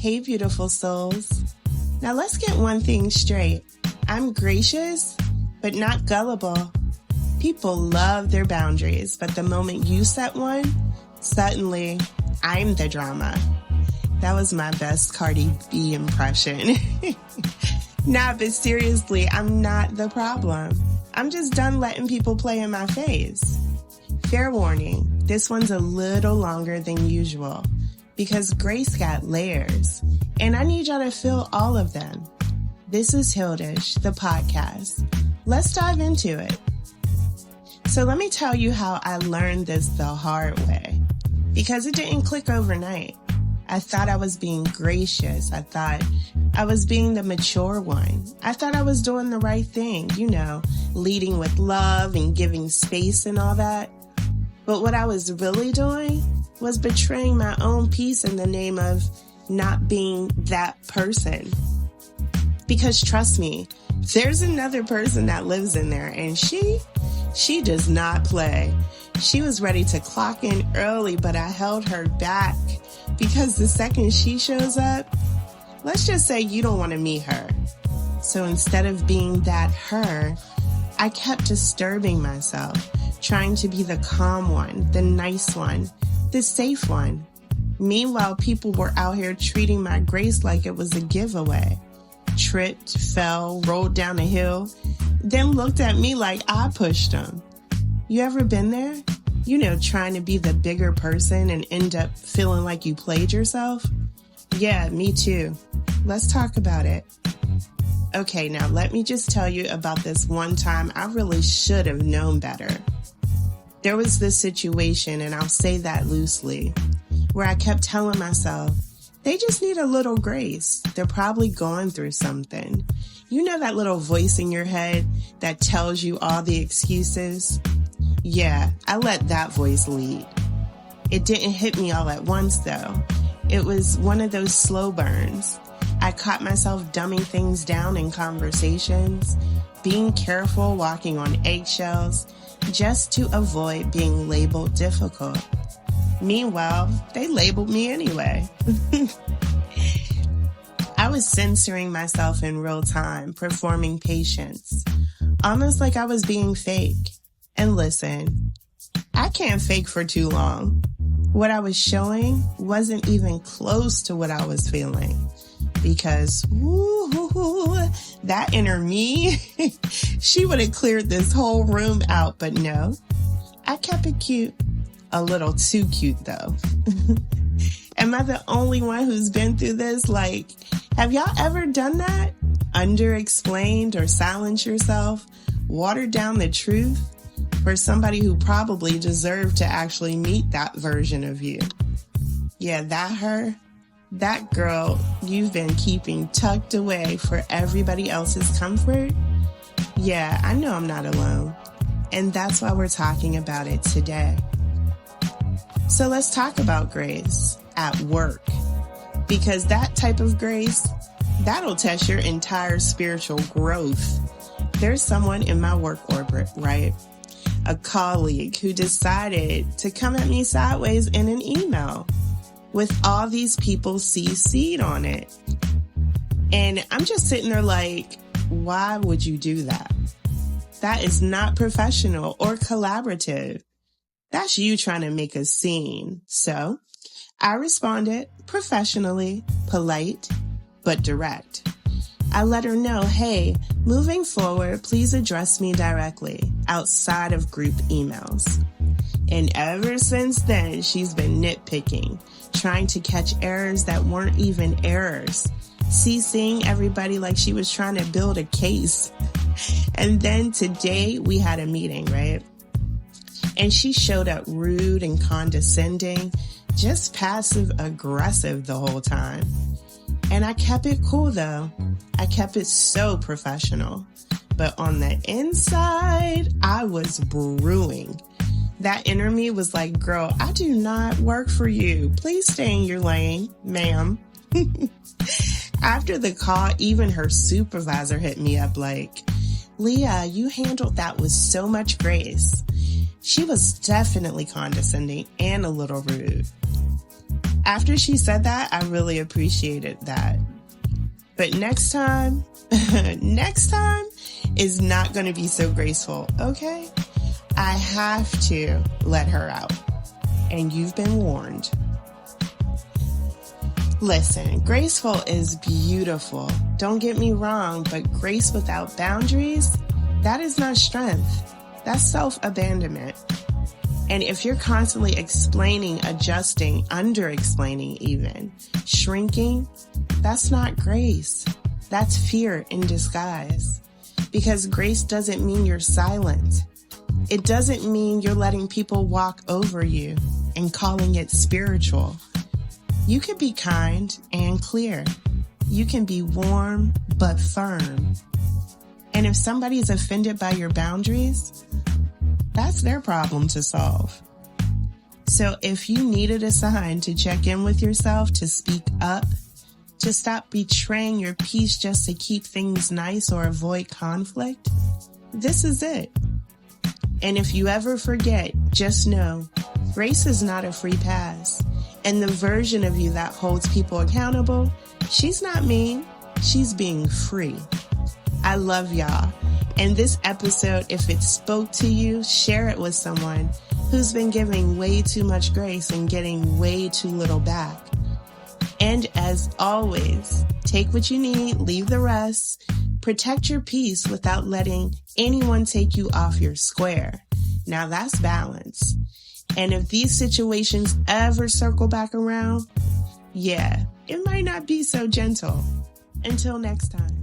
Hey, beautiful souls. Now let's get one thing straight. I'm gracious, but not gullible. People love their boundaries, but the moment you set one, suddenly I'm the drama. That was my best Cardi B impression. Nah, but seriously, I'm not the problem. I'm just done letting people play in my face. Fair warning, this one's a little longer than usual because Grace got layers, and I need y'all to feel all of them. This is Hildish, the podcast. Let's dive into it. So let me tell you how I learned this the hard way, because it didn't click overnight. I thought I was being gracious. I thought I was being the mature one. I thought I was doing the right thing, leading with love and giving space and all that. But what I was really doing was betraying my own peace in the name of not being that person. Because trust me, there's another person that lives in there, and she does not play. She was ready to clock in early, but I held her back because the second she shows up, let's just say you don't want to meet her. So instead of being that her, I kept disturbing myself, trying to be the calm one, the nice one, the safe one. Meanwhile, people were out here treating my grace like it was a giveaway. Tripped, fell, rolled down a hill, then looked at me like I pushed them. You ever been there? Trying to be the bigger person and end up feeling like you played yourself? Yeah, me too. Let's talk about it. Okay, now let me just tell you about this one time I really should have known better. There was this situation, and I'll say that loosely, where I kept telling myself, they just need a little grace. They're probably going through something. You know that little voice in your head that tells you all the excuses? Yeah, I let that voice lead. It didn't hit me all at once, though. It was one of those slow burns. I caught myself dumbing things down in conversations, being careful, walking on eggshells, just to avoid being labeled difficult. Meanwhile, they labeled me anyway. I was censoring myself in real time, performing patience, almost like I was being fake. And listen, I can't fake for too long. What I was showing wasn't even close to what I was feeling. Because, that inner me, she would have cleared this whole room out. But no, I kept it cute. A little too cute, though. Am I the only one who's been through this? Have y'all ever done that? Under-explained or silenced yourself? Watered down the truth? For somebody who probably deserved to actually meet that version of you. Yeah, that girl you've been keeping tucked away for everybody else's comfort. Yeah, I know I'm not alone. And that's why we're talking about it today. So let's talk about grace at work. Because that type of grace, that'll test your entire spiritual growth. There's someone in my work orbit, right? A colleague who decided to come at me sideways in an email with all these people CC'd on it. And I'm just sitting there like, why would you do that? That is not professional or collaborative. That's you trying to make a scene. So I responded professionally, polite, but direct. I let her know, hey, moving forward, please address me directly outside of group emails. And ever since then, she's been nitpicking, trying to catch errors that weren't even errors, CCing everybody like she was trying to build a case. And then today we had a meeting, right? And she showed up rude and condescending, just passive aggressive the whole time. And I kept it cool though. I kept it so professional. But on the inside, I was brewing. That inner me was like, girl, I do not work for you. Please stay in your lane, ma'am. After the call, even her supervisor hit me up like, Leah, you handled that with so much grace. She was definitely condescending and a little rude. After she said that, I really appreciated that. But next time is not going to be so graceful, okay? I have to let her out. And you've been warned. Listen, graceful is beautiful. Don't get me wrong, but grace without boundaries, that is not strength. That's self-abandonment. And if you're constantly explaining, adjusting, under-explaining even, shrinking, that's not grace. That's fear in disguise. Because grace doesn't mean you're silent. It doesn't mean you're letting people walk over you and calling it spiritual. You can be kind and clear. You can be warm but firm. And if somebody's offended by your boundaries, that's their problem to solve. So if you needed a sign to check in with yourself, to speak up, to stop betraying your peace just to keep things nice or avoid conflict, this is it. And if you ever forget, just know, grace is not a free pass. And the version of you that holds people accountable, she's not mean, she's being free. I love y'all. And this episode, if it spoke to you, share it with someone who's been giving way too much grace and getting way too little back. And as always, take what you need, leave the rest. Protect your peace without letting anyone take you off your square. Now that's balance. And if these situations ever circle back around, yeah, it might not be so gentle. Until next time.